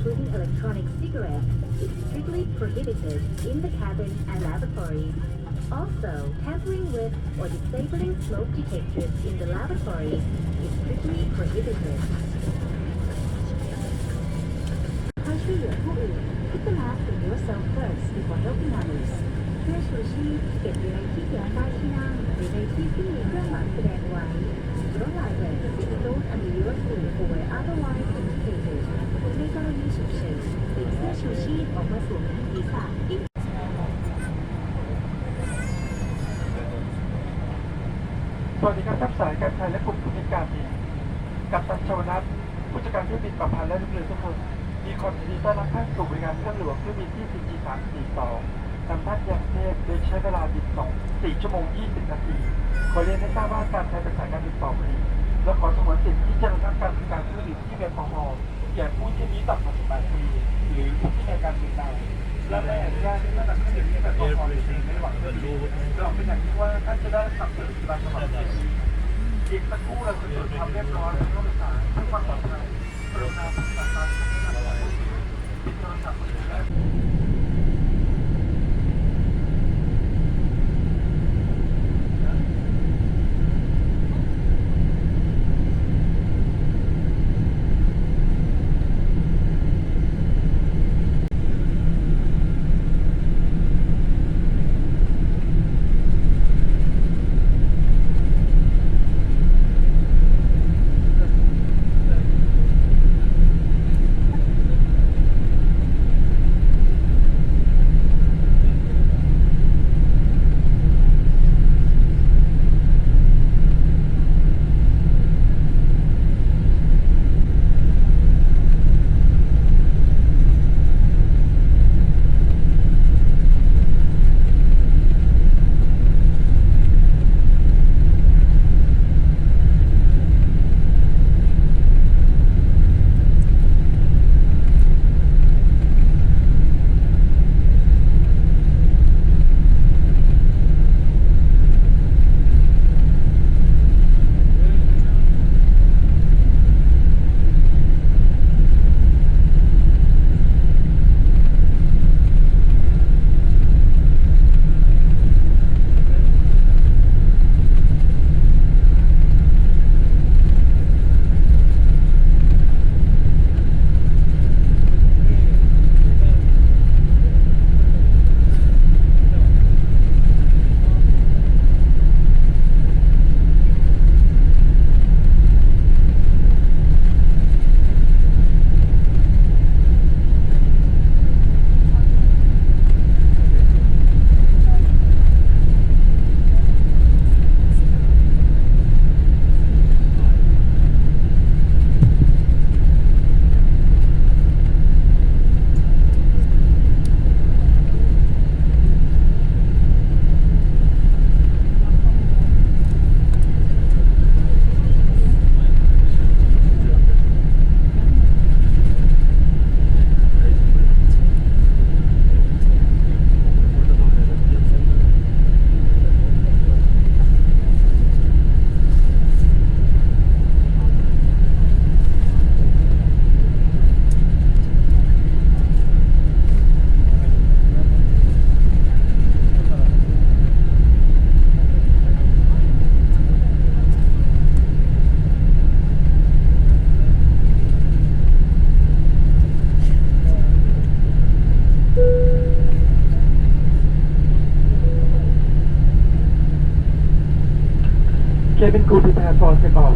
including electronic cigarettes, is strictly prohibited in the cabin and lavatory. Also, tampering with or disabling smoke detectors in the lavatory is strictly prohibited. ให้ช่วยเหลือผู้อื่น Put the mask on yourself first before helping others. เสื้อชูชีพเก็บอยู่ในที่แขวนใต้ที่นั่งหรือในที่ที่มีเครื่องหมายแสดงไว้ Don't lie there if it's stowed under your seat or where otherwise indicated. ในกรณีฉุกเฉินติดเสื้อชูชีพออกมาสวมที่ศีรษะสวัสดีครับทัพสายการไทยและกลุ่มผู้จัดการบินกัปตันชวนัทผู้จัดการเครื่องบินประพันธ์และลูกเรือทุกคนมีความยินดีต้อนรับท่านสู่บริการเครื่องหลวงเครื่องบินที่ CG 342นำท่านยังเทพโดยใช้เวลาบิน4 ชั่วโมง 20 นาทีขอเรียนให้ทราบว่าการใช้เป็นสายการบินต่อไปและขอสงวนสิทธิ์ที่จะระงับการบริการเครื่องบินที่แอลกอฮอล์แก่ผู้ที่มีต่ำกว่า18 ปีหรือผู้ที่มีอาการติดตามและไม่อนุญาตให้ท่านนำเครื่องบินที่แอลกอฮอล์ในระหว่างเครื่องบินเราเป็นอย่างที่ว่าท่านจะได้สับสนปฏิบัติสม่ำเสมออีกสักครู่เราจะตรวจความเรียบร้อยในห้องโดยสารเพื่อความปลอดภัยกรุณาปฏิบัติตามคำสั่งของผู้ปิดโทรศัพท์มือถือและ c'est bon.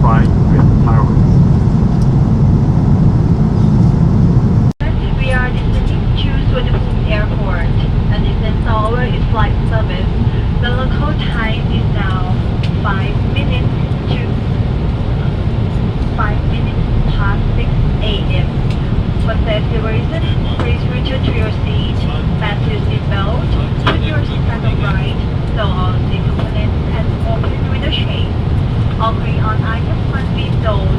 flying with Taiwan. We are descending to Suvarnabhumi Airport and this is our flight service. The local time is now 5 minutes to 5 minutes past 6 a.m. For safety reasons, please return to your seat, fasten your seatbelt, put your seatbelt upright, so all seat components can open with a shake. All carry-on items must be stowed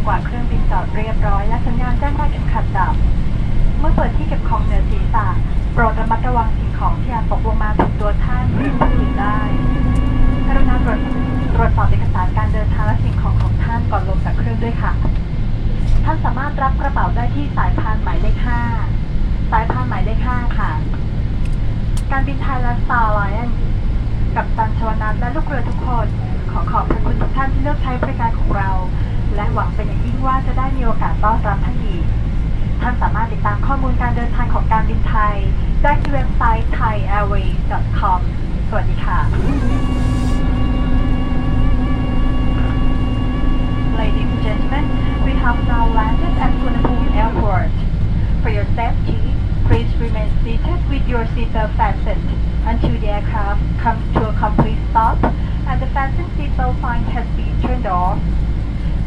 กว่าเครื่องบินจอดเรียบร้อยและสัญญาณแจ้งว่าเข็มขัดดับ เมื่อเปิดที่เก็บของเหนือศีรษะโปรดระมัดระวังสิ่งของที่อาจตกลงมาถูกตัวท่านหรือผู้อื่นได้กรุณาตรวจสอบเอกสารการเดินทางและสิ่งของของท่านก่อนลงจากเครื่องด้วยค่ะ ท่านสามารถรับกระเป๋าได้ที่สายพานหมายเลข 5 สายพานหมายเลข 5 ค่ะ การบินไทยและ Star Alliance กัปตันชวนัทและลูกเรือทุกคนขอขอบคุณทุกท่านที่เลือกใช้บริการของเรา และหวังเป็นอย่างยิ่งว่าจะได้มีโอกาสต้อนรับท่านอีก ท่านสามารถติดตามข้อมูลการเดินทางของการบินไทยได้ที่เว็บไซต์ thaiairways.com สวัสดีค่ะ Ladies and gentlemen, we have now landed at Suvarnabhumi Airport. For your safety, please remain seated with your seatbelt fastened until the aircraft comes to a complete stop and the fasten seatbelt sign has been turned off.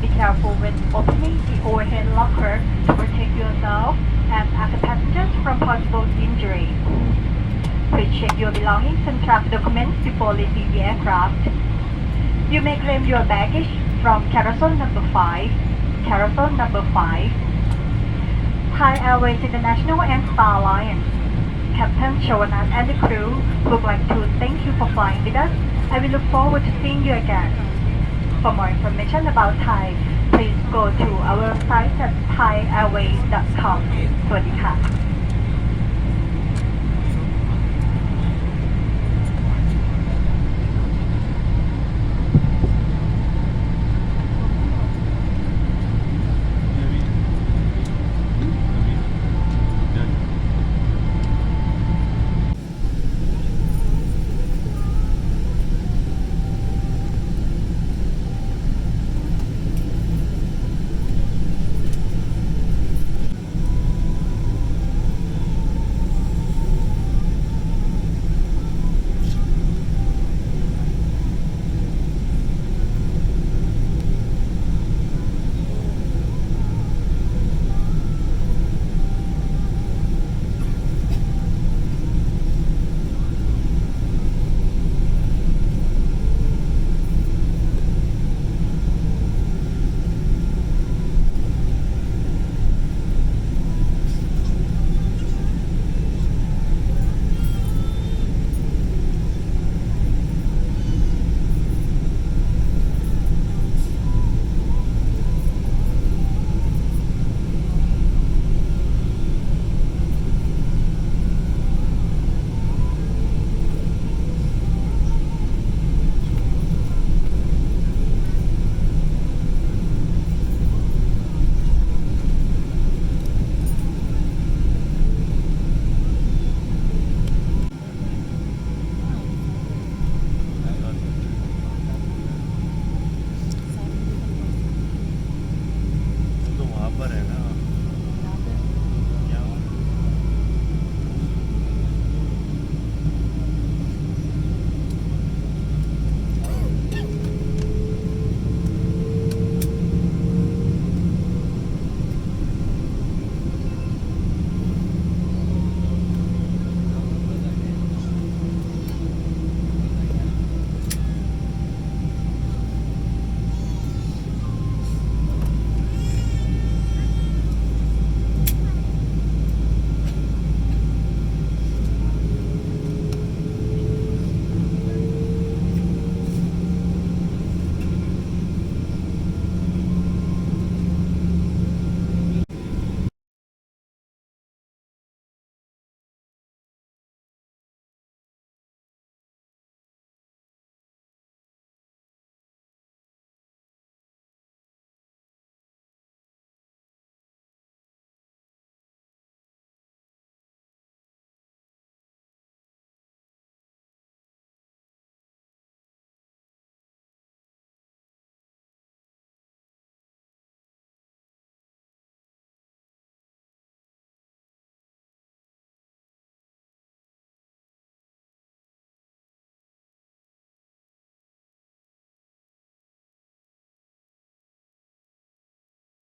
Be careful when opening the overhead locker to protect yourself and other passengers from possible injury. Please check your belongings and travel documents before leaving the aircraft. You may claim your baggage from carousel number 5, carousel number 5. Thai Airways International and Star Alliance. Captain Chawanath and the crew would like to thank you for flying with us and we look forward to seeing you again. For more information about Thai, please go to our website at thaiairways.com. สวัสดีค่ะ तो वहाँ पर है ना